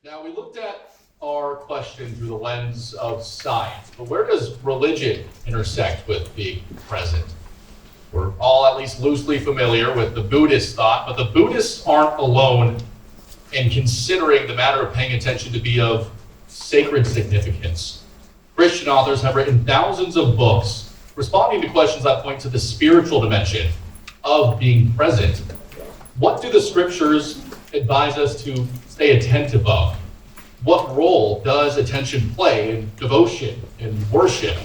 Now, we looked at our question through the lens of science, but where does religion intersect with being present? We're all at least loosely familiar with the Buddhist thought, but the Buddhists aren't alone in considering the matter of paying attention to be of sacred significance. Christian authors have written thousands of books responding to questions that point to the spiritual dimension of being present. What do the scriptures advise us to stay attentive of? What role does attention play in devotion and worship?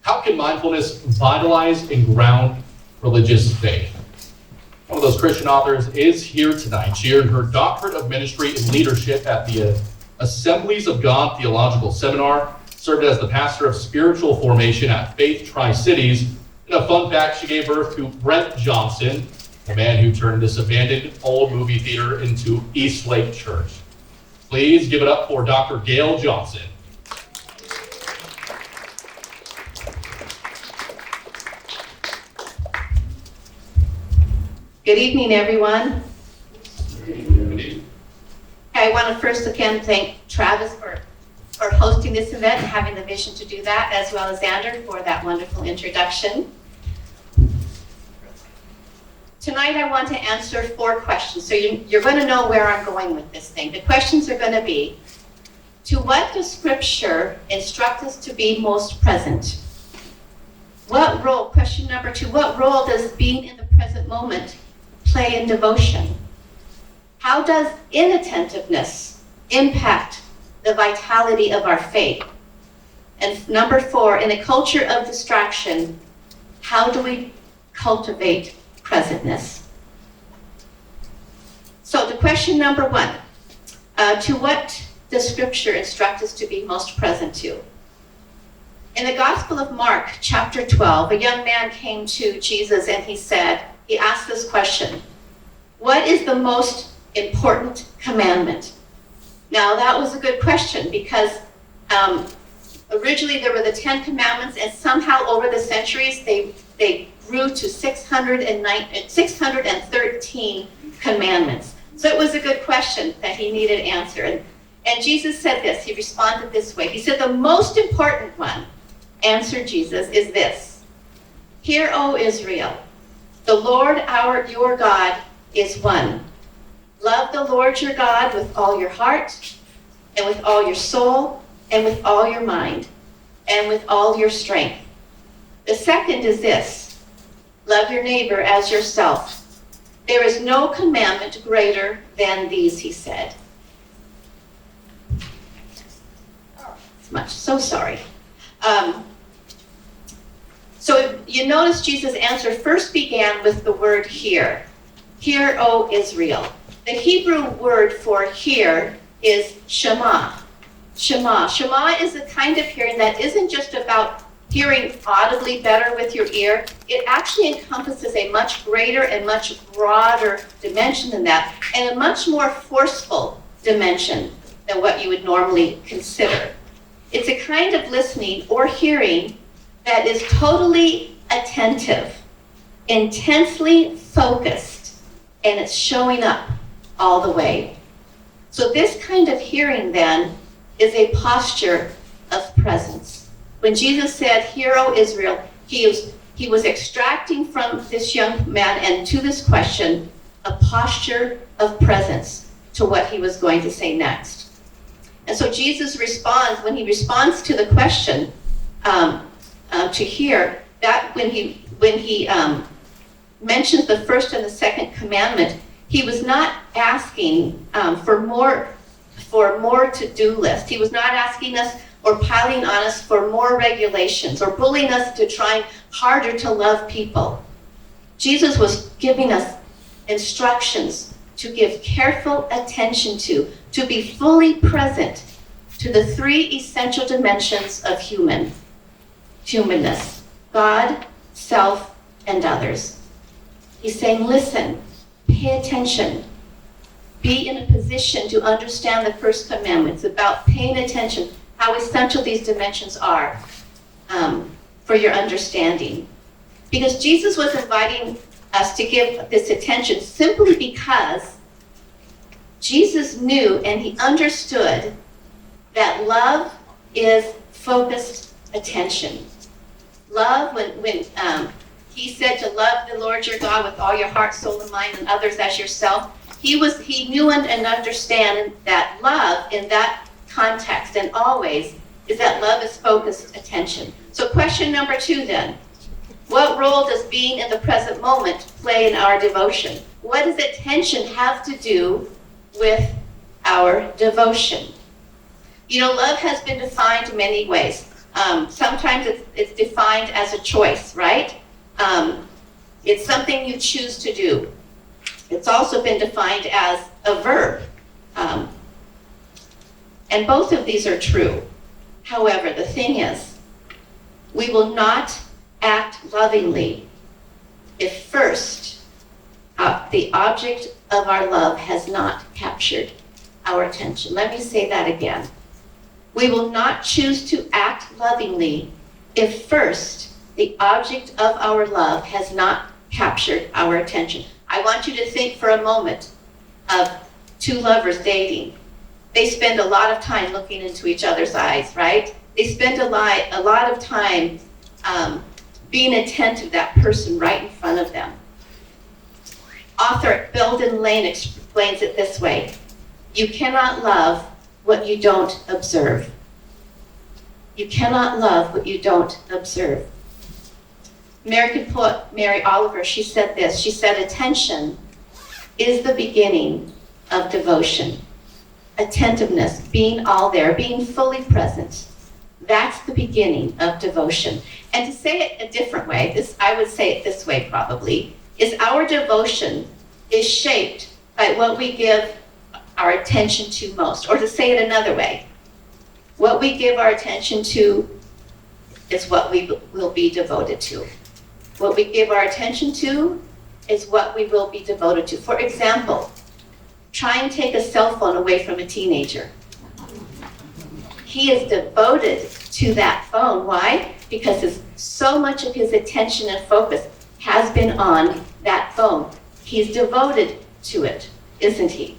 How can mindfulness vitalize and ground religious faith? One of those Christian authors is here tonight. She earned her doctorate of ministry in leadership at the Assemblies of God Theological Seminary, served as the pastor of spiritual formation at Faith Tri-Cities. And a fun fact, she gave birth to Brent Johnson, the man who turned this abandoned old movie theater into East Lake Church. Please give it up for Dr. Gail Johnsen. Good evening, everyone. Good evening. I want to first again thank Travis for hosting this event and having the vision to do that, as well as Xander for that wonderful introduction. Tonight I want to answer 4 questions, so you're going to know where I'm going with this thing. The questions are going to be, to what does Scripture instruct us to be most present? What role, question number 2, what role does being in the present moment play in devotion? How does inattentiveness impact the vitality of our faith? And number 4, in a culture of distraction, how do we cultivate presentness? So the question number 1, to what does Scripture instruct us to be most present to? In the Gospel of Mark, chapter 12, a young man came to Jesus and he asked this question, what is the most important commandment? Now that was a good question because originally there were the 10 commandments, and somehow over the centuries they grew to 613 commandments. So it was a good question that he needed answered. And Jesus said this, he responded this way. He said, the most important one, answered Jesus, is this. Hear, O Israel, the Lord your God is one. Love the Lord your God with all your heart, and with all your soul, and with all your mind, and with all your strength. The second is this. Love your neighbor as yourself. There is no commandment greater than these, he said. So sorry. So you notice Jesus' answer first began with the word hear. Hear, O Israel. The Hebrew word for hear is shema. Shema. Shema is a kind of hearing that isn't just about hearing audibly better with your ear. It actually encompasses a much greater and much broader dimension than that, and a much more forceful dimension than what you would normally consider. It's a kind of listening or hearing that is totally attentive, intensely focused, and it's showing up all the way. So this kind of hearing then is a posture of presence. When Jesus said, Hear, O Israel, he was extracting from this young man and to this question a posture of presence to what he was going to say next. And so Jesus responds, when he responds to the question to hear, that when he mentions the first and the second commandment, he was not asking for more to-do list. He was not asking us or piling on us for more regulations or bullying us to try harder to love people. Jesus was giving us instructions to give careful attention to be fully present to the 3 essential dimensions of humanness, God, self, and others. He's saying, listen, pay attention, be in a position to understand the first commandment. It's about paying attention, how essential these dimensions are for your understanding. Because Jesus was inviting us to give this attention simply because Jesus knew and he understood that love is focused attention. Love, when he said to love the Lord your God with all your heart, soul, and mind, and others as yourself, he knew and understand that love in that context and always is that love is focused attention. So question number 2 then, what role does being in the present moment play in our devotion? What does attention have to do with our devotion? You know, love has been defined in many ways. Sometimes it's defined as a choice, right? It's something you choose to do. It's also been defined as a verb. And both of these are true. However, the thing is, we will not act lovingly if first the object of our love has not captured our attention. Let me say that again. We will not choose to act lovingly if first the object of our love has not captured our attention. I want you to think for a moment of 2 lovers dating. They spend a lot of time looking into each other's eyes, right? They spend a lot of time being attentive to that person right in front of them. Author Belden Lane explains it this way: you cannot love what you don't observe. You cannot love what you don't observe. American poet Mary Oliver, she said this. She said, attention is the beginning of devotion. Attentiveness, being all there, being fully present. That's the beginning of devotion. And to say it a different way, I would say it this way probably, is our devotion is shaped by what we give our attention to most. Or to say it another way, what we give our attention to is what we will be devoted to. What we give our attention to is what we will be devoted to. For example, try and take a cell phone away from a teenager. He is devoted to that phone. Why? Because so much of his attention and focus has been on that phone. He's devoted to it, isn't he?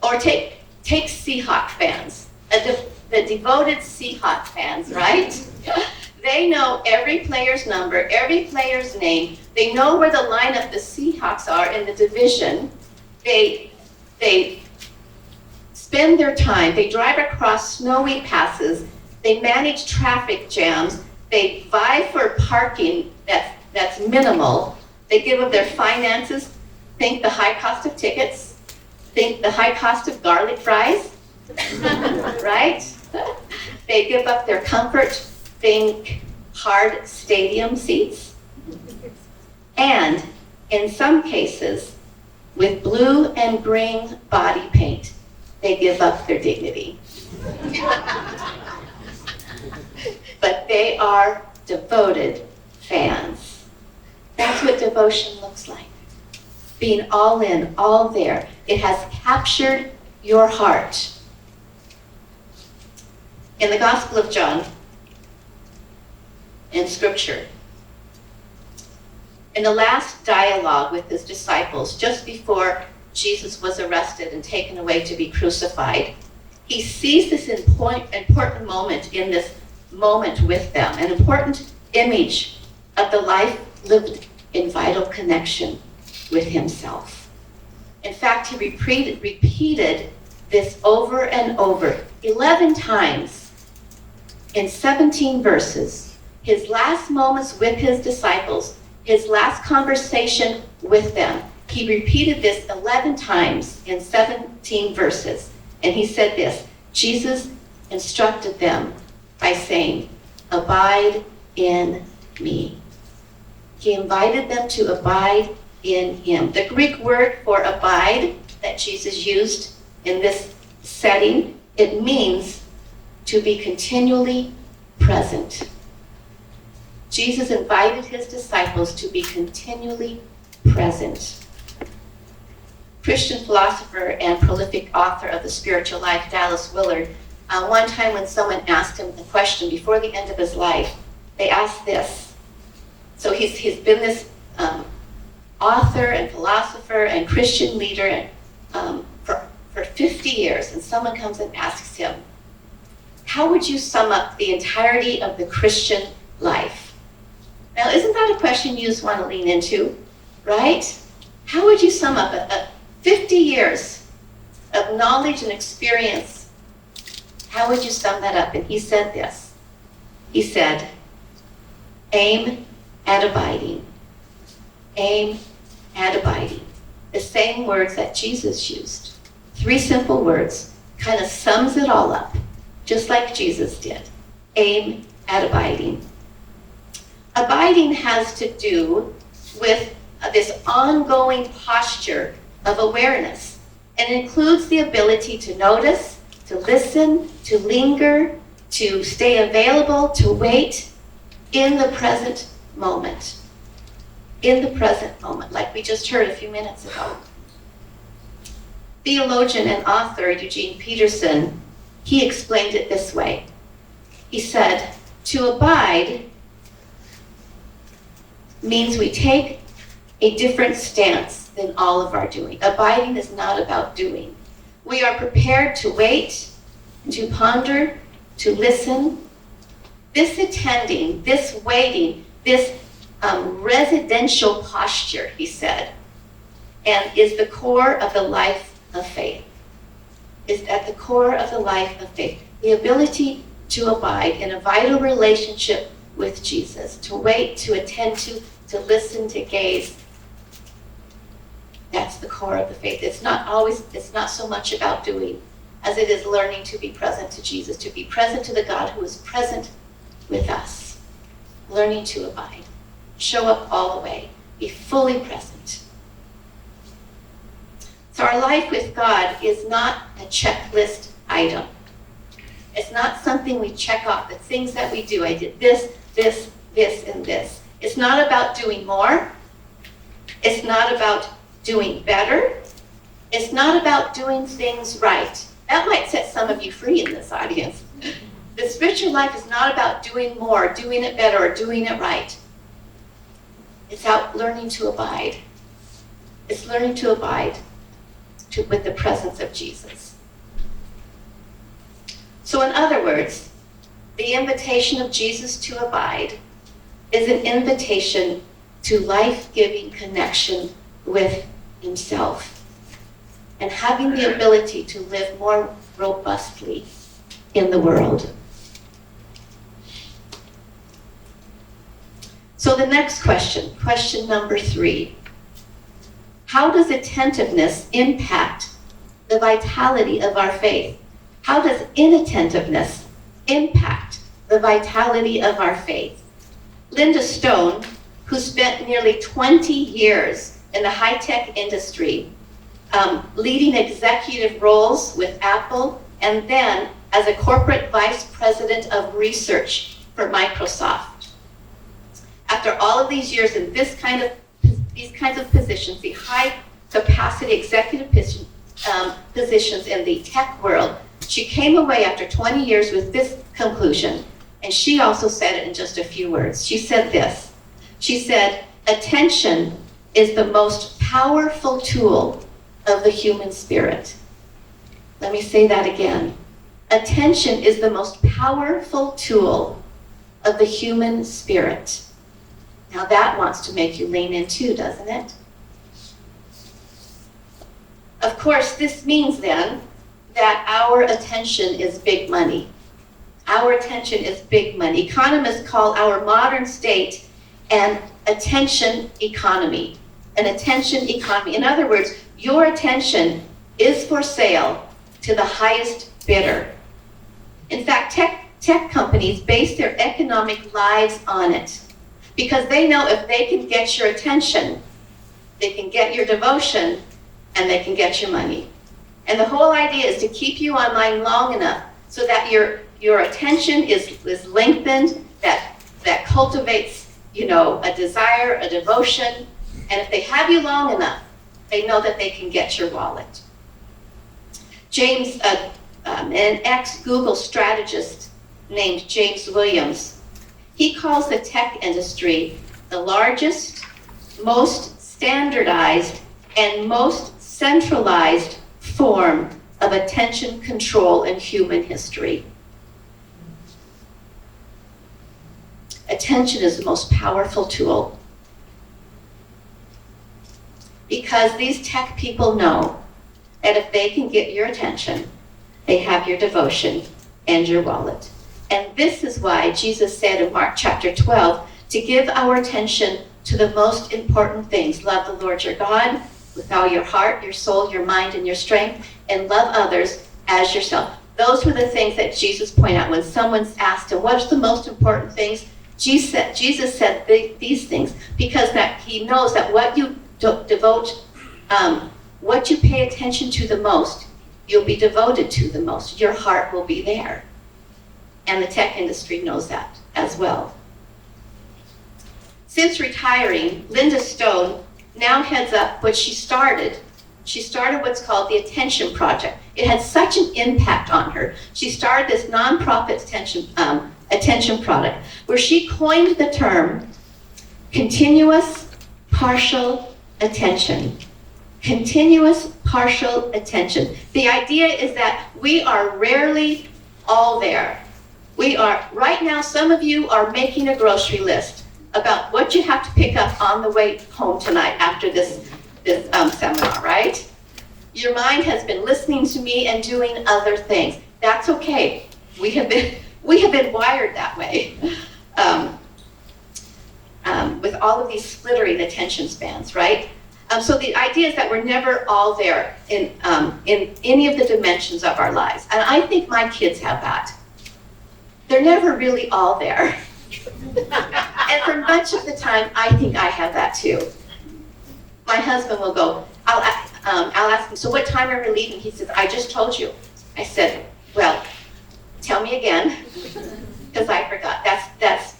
Or take Seahawk fans, the devoted Seahawk fans, right? They know every player's number, every player's name. They know where the lineup the Seahawks are in the division. They spend their time, they drive across snowy passes, they manage traffic jams, they vie for parking that's minimal, they give up their finances, think the high cost of tickets, think the high cost of garlic fries, right? They give up their comfort, think hard stadium seats, and in some cases, with blue and green body paint, they give up their dignity. But they are devoted fans. That's what devotion looks like. Being all in, all there. It has captured your heart. In the Gospel of John, in Scripture, in the last dialogue with his disciples, just before Jesus was arrested and taken away to be crucified, he sees this important moment in this moment with them, an important image of the life lived in vital connection with himself. In fact, he repeated this over and over, 11 times in 17 verses. His last moments with his disciples, his last conversation with them, he repeated this 11 times in 17 verses. And he said this: Jesus instructed them by saying, abide in me. He invited them to abide in him. The Greek word for abide that Jesus used in this setting, it means to be continually present. Jesus invited his disciples to be continually present. Christian philosopher and prolific author of The Spiritual Life, Dallas Willard, one time when someone asked him a question before the end of his life, they asked this. So he's been this author and philosopher and Christian leader for for 50 years and someone comes and asks him, how would you sum up the entirety of the Christian life? Now, isn't that a question you just want to lean into, right? How would you sum up 50 years of knowledge and experience? How would you sum that up? And he said this. He said, aim at abiding. Aim at abiding. The same words that Jesus used. 3 simple words, kind of sums it all up, just like Jesus did. Aim at abiding. Abiding has to do with this ongoing posture of awareness, and includes the ability to notice, to listen, to linger, to stay available, to wait in the present moment. In the present moment, like we just heard a few minutes ago. Theologian and author Eugene Peterson, he explained it this way. He said, to abide means we take a different stance than all of our doing. Abiding is not about doing. We are prepared to wait, to ponder, to listen. This attending, this waiting, this residential posture, he said, and is the core of the life of faith. Is at the core of the life of faith. The ability to abide in a vital relationship with Jesus, to wait, to attend to listen, to gaze. That's the core of the faith. It's not so much about doing as it is learning to be present to Jesus, to be present to the God who is present with us. Learning to abide. Show up all the way. Be fully present. So our life with God is not a checklist item. It's not something we check off, the things that we do. I did this, this, this, and this. It's not about doing more. It's not about doing better. It's not about doing things right. That might set some of you free in this audience. The spiritual life is not about doing more, doing it better, or doing it right. It's about learning to abide. It's learning to abide with the presence of Jesus. So in other words, the invitation of Jesus to abide is an invitation to life-giving connection with himself and having the ability to live more robustly in the world. So the next question, question number 3. How does attentiveness impact the vitality of our faith? How does inattentiveness impact the vitality of our faith? Linda Stone, who spent nearly 20 years in the high-tech industry, leading executive roles with Apple, and then as a corporate vice president of research for Microsoft. After all of these years in these kinds of positions, the high-capacity executive positions in the tech world, she came away after 20 years with this conclusion, and she also said it in just a few words. She said this. She said, attention is the most powerful tool of the human spirit. Let me say that again. Attention is the most powerful tool of the human spirit. Now that wants to make you lean in too, doesn't it? Of course, this means then that our attention is big money. Our attention is big money. Economists call our modern state an attention economy. An attention economy. In other words, your attention is for sale to the highest bidder. In fact, tech companies base their economic lives on it because they know if they can get your attention, they can get your devotion, and they can get your money. And the whole idea is to keep you online long enough so that your attention is lengthened, that cultivates, a desire, a devotion. And if they have you long enough, they know that they can get your wallet. An ex-Google strategist named James Williams, he calls the tech industry the largest, most standardized, and most centralized form of attention control in human history. Attention is the most powerful tool because these tech people know that if they can get your attention, they have your devotion and your wallet. And this is why Jesus said in Mark chapter 12 to give our attention to the most important things. Love the Lord your God with all your heart, your soul, your mind, and your strength, and love others as yourself. Those were the things that Jesus pointed out when someone's asked him, what's the most important things? Jesus said these things because that he knows that what you devote, what you pay attention to the most, you'll be devoted to the most. Your heart will be there. And the tech industry knows that as well. Since retiring, Linda Stone now heads up what she started. She started what's called the Attention Project. It had such an impact on her. She started this nonprofit attention product where she coined the term continuous partial attention. Continuous partial attention. The idea is that we are rarely all there. We are, right now, some of you are making a grocery list about what you have to pick up on the way home tonight after this seminar, right? Your mind has been listening to me and doing other things. That's okay. We have been wired that way. With all of these splittering attention spans, right? So the idea is that we're never all there in any of the dimensions of our lives. And I think my kids have that. They're never really all there. And for much of the time, I think I have that too. My husband will go, I'll ask him, so what time are we leaving? He says, I just told you. I said, well, tell me again, because I forgot. That's.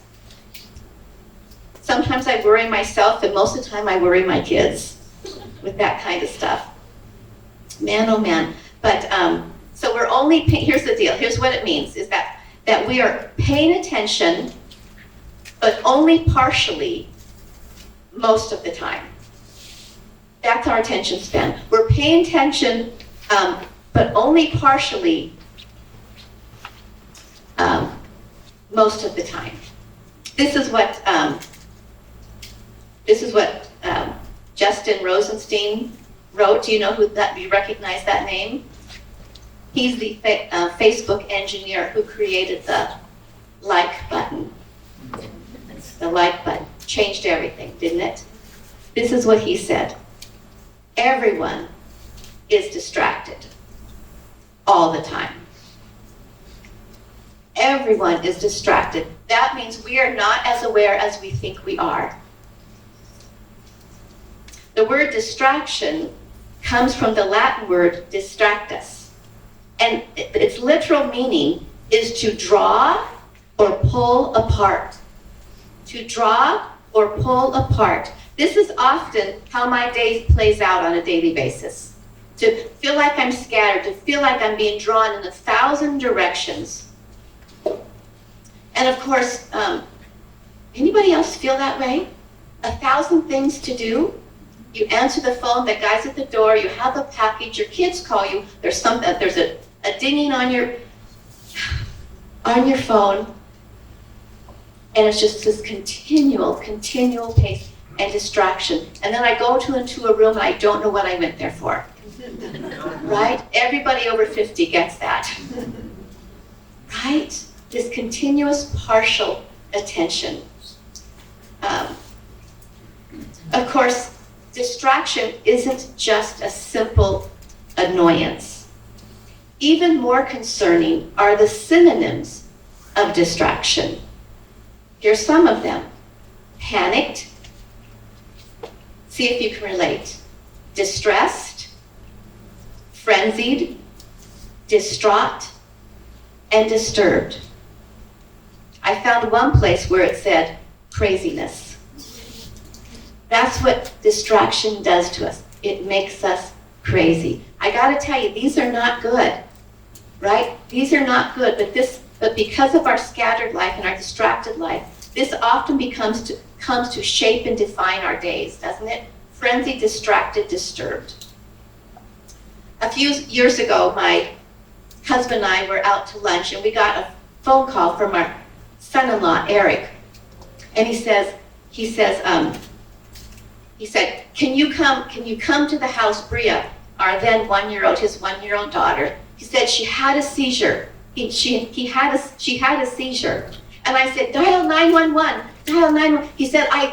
Sometimes I worry myself, and most of the time I worry my kids with that kind of stuff. Man, oh man. But, so we're only, here's the deal. Here's what it means, is that we are paying attention, but only partially most of the time. That's our attention span. We're paying attention, but only partially most of the time. This is what Justin Rosenstein wrote. Do you know who that? Do you recognize that name? He's the Facebook engineer who created the like button. The like button changed everything, didn't it? This is what he said. Everyone is distracted all the time. Everyone is distracted. That means we are not as aware as we think we are. The word distraction comes from the Latin word distractus. And its literal meaning is to draw or pull apart. To draw or pull apart. This is often how my day plays out on a daily basis. To feel like I'm scattered, to feel like I'm being drawn in 1,000 directions. And of course, anybody else feel that way? 1,000 things to do? You answer the phone, the guy's at the door, you have a package, your kids call you, there's a dinging on your phone, and it's just this continual pace and distraction. And then I go into a room and I don't know what I went there for. Right? Everybody over 50 gets that. Right? This continuous partial attention. Of course, distraction isn't just a simple annoyance. Even more concerning are the synonyms of distraction. Here's some of them. Panicked. See if you can relate. Distressed, frenzied, distraught, and disturbed. I found one place where it said craziness. That's what distraction does to us. It makes us crazy. I gotta tell you, these are not good, right? These are not good, but because of our scattered life and our distracted life, this often comes to shape and define our days, doesn't it? Frenzied, distracted, disturbed. A few years ago, my husband and I were out to lunch, and we got a phone call from our son-in-law, Eric. And he said, can you come to the house, Bria, our then his 1-year-old daughter. He said she had a seizure. She had a seizure. And I said, dial 911, dial 911. He said, I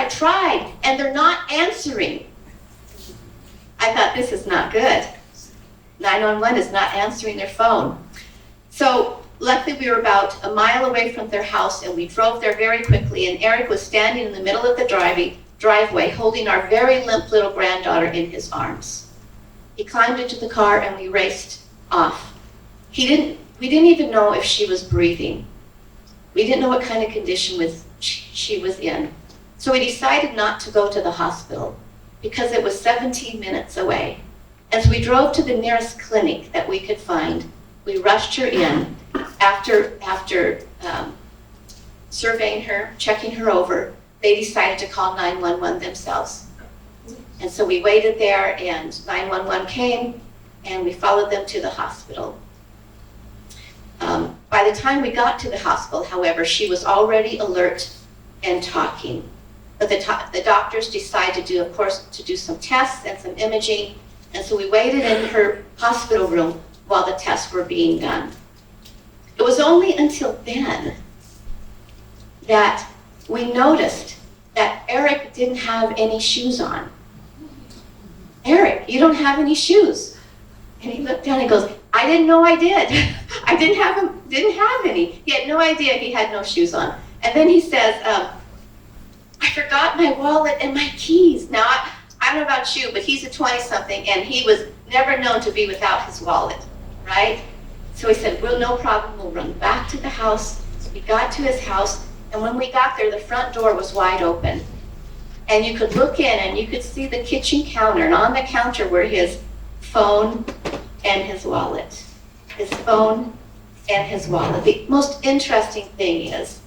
tried, and they're not answering. I thought, this is not good. 911 is not answering their phone. So luckily we were about a mile away from their house, and we drove there very quickly, and Eric was standing in the middle of the driveway holding our very limp little granddaughter in his arms. He climbed into the car and we raced off. We didn't even know if she was breathing. We didn't know what kind of condition she was in. So we decided not to go to the hospital because it was 17 minutes away. And so we drove to the nearest clinic that we could find. We rushed her in after surveying her, checking her over. They decided to call 911 themselves. And so we waited there, and 911 came, and we followed them to the hospital. By the time we got to the hospital, however, she was already alert and talking. But the doctors decided to do some tests and some imaging, and so we waited in her hospital room while the tests were being done. It was only until then that we noticed that Eric didn't have any shoes on. Eric, you don't have any shoes. And he looked down and goes, I didn't know I did. I didn't have any. He had no idea he had no shoes on. And then he says, I forgot my wallet and my keys. Now, I don't know about you, but he's a 20-something, and he was never known to be without his wallet, right? So he said, well, no problem, we'll run back to the house. So we got to his house, and when we got there, the front door was wide open. And you could look in, and you could see the kitchen counter, and on the counter were his phone and his wallet. His phone and his wallet. The most interesting thing is,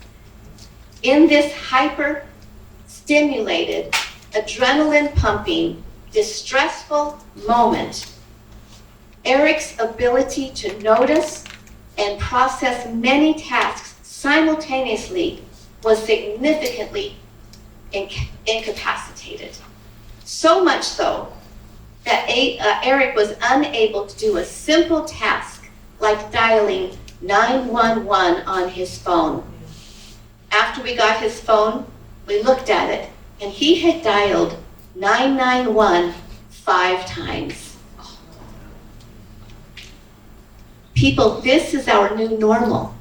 in this hyper-stimulated, adrenaline-pumping, distressful moment, Eric's ability to notice and process many tasks simultaneously was significantly incapacitated. So much so that Eric was unable to do a simple task like dialing 911 on his phone. After we got his phone, we looked at it, and he had dialed 991 5 times. People, this is our new normal.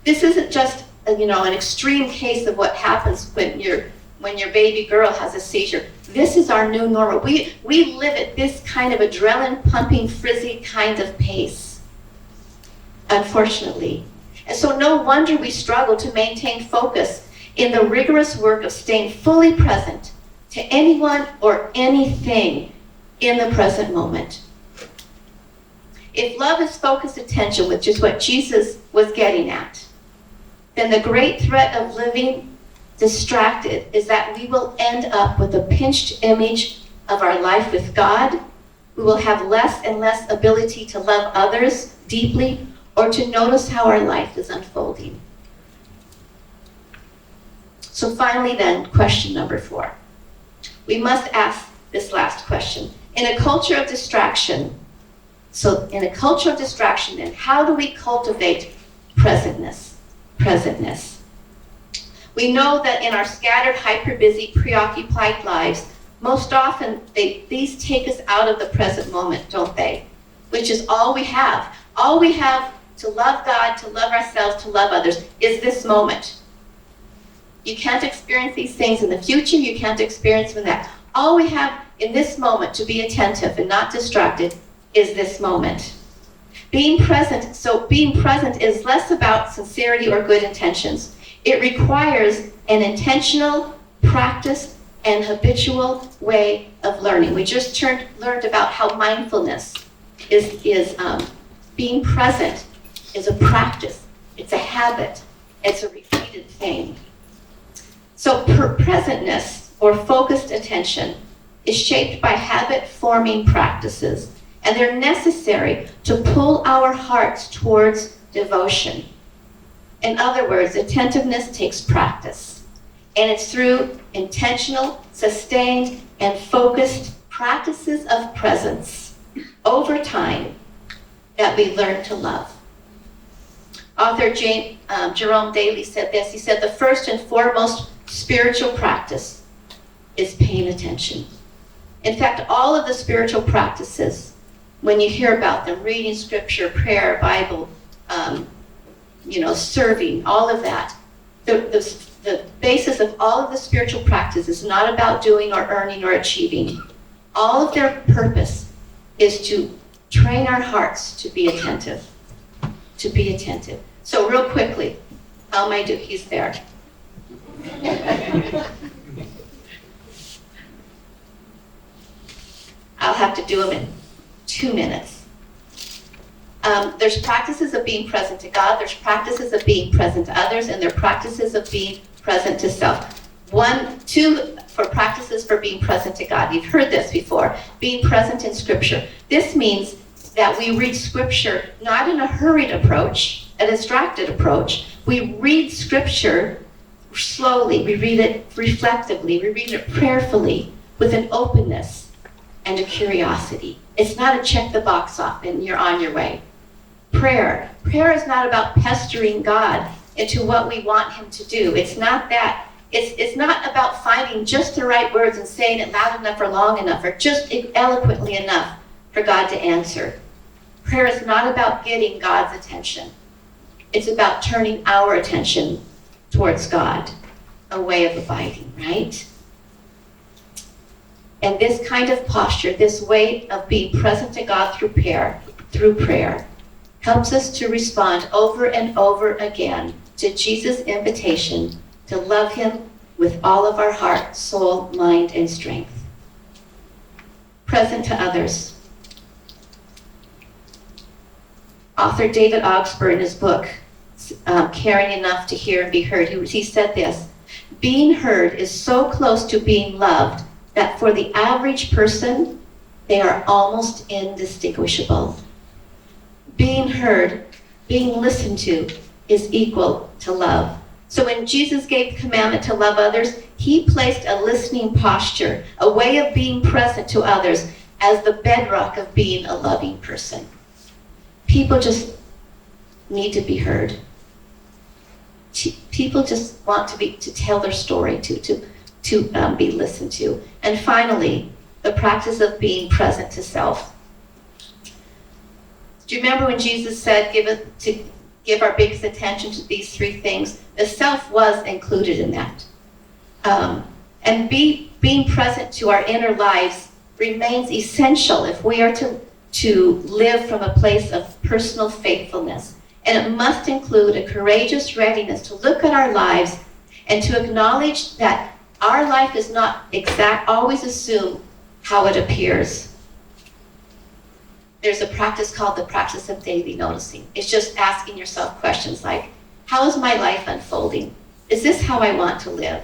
This isn't just an extreme case of what happens when your baby girl has a seizure. This is our new normal. We live at this kind of adrenaline-pumping, frizzy kind of pace, unfortunately. And so no wonder we struggle to maintain focus in the rigorous work of staying fully present to anyone or anything in the present moment. If love is focused attention, which is what Jesus was getting at, then the great threat of living distracted is that we will end up with a pinched image of our life with God. We will have less and less ability to love others deeply or to notice how our life is unfolding. So finally then, question number 4. We must ask this last question. In a culture of distraction, then how do we cultivate presentness? We know that in our scattered, hyper-busy, preoccupied lives, most often these take us out of the present moment, don't they? Which is all we have. All we have to love God, to love ourselves, to love others is this moment. You can't experience these things in the future. You can't experience them in that. All we have in this moment to be attentive and not distracted is this moment. Being present is less about sincerity or good intentions. It requires an intentional, practiced, and habitual way of learning. We just learned about how mindfulness is being present is a practice. It's a habit. It's a repeated thing. So presentness or focused attention is shaped by habit-forming practices, and they're necessary to pull our hearts towards devotion. In other words, attentiveness takes practice, and it's through intentional, sustained, and focused practices of presence over time that we learn to love. Author Jerome Daly said this. He said, the first and foremost spiritual practice is paying attention. In fact, all of the spiritual practices, when you hear about them, reading scripture, prayer, Bible, serving, all of that, the basis of all of the spiritual practices is not about doing or earning or achieving. All of their purpose is to train our hearts to be attentive. To be attentive. So real quickly, how am I doing? He's there. I'll have to do them in 2 minutes. There's practices of being present to God, there's practices of being present to others, and there are practices of being present to self. 2 for practices for being present to God. You've heard this before, being present in Scripture. This means that we read Scripture not in a hurried approach, a distracted approach. We read Scripture slowly, we read it reflectively, we read it prayerfully, with an openness and a curiosity. It's not a check the box off and you're on your way. Prayer is not about pestering God into what we want him to do. It's not that. It's not about finding just the right words and saying it loud enough or long enough or just eloquently enough for God to answer. Prayer is not about getting God's attention. It's about turning our attention towards God, a way of abiding, right? And this kind of posture, this way of being present to God through prayer, helps us to respond over and over again to Jesus' invitation to love him with all of our heart, soul, mind, and strength. Present to others. Author David Augsburger, in his book, Caring Enough to Hear and Be Heard, he said this: being heard is so close to being loved that for the average person, they are almost indistinguishable. Being heard, being listened to, is equal to love. So when Jesus gave the commandment to love others, he placed a listening posture, a way of being present to others, as the bedrock of being a loving person. People just need to be heard. People just want to tell their story, to be listened to. And finally, the practice of being present to self. Do you remember when Jesus said, give our biggest attention to these 3 things? The self was included in that. And being present to our inner lives remains essential if we are to live from a place of personal faithfulness. And it must include a courageous readiness to look at our lives and to acknowledge that our life is not always assume how it appears. There's a practice called the practice of daily noticing. It's just asking yourself questions like, how is my life unfolding? Is this how I want to live?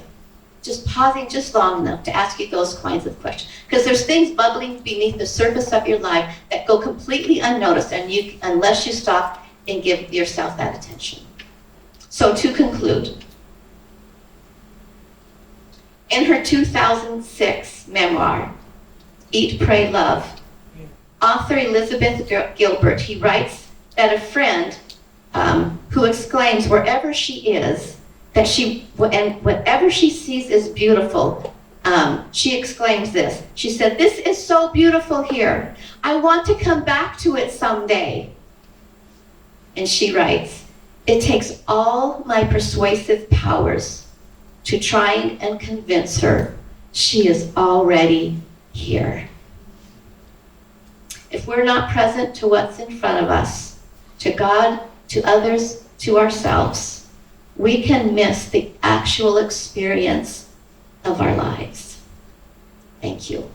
Just pausing just long enough to ask you those kinds of questions. Because there's things bubbling beneath the surface of your life that go completely unnoticed unless you stop and give yourself that attention. So to conclude, in her 2006 memoir, Eat, Pray, Love, author Elizabeth Gilbert, he writes that a friend who exclaims wherever she is, and whatever she sees is beautiful, she exclaims this. She said, "This is so beautiful here. I want to come back to it someday." And she writes, "It takes all my persuasive powers to try and convince her she is already here." If we're not present to what's in front of us, to God, to others, to ourselves, we can miss the actual experience of our lives. Thank you.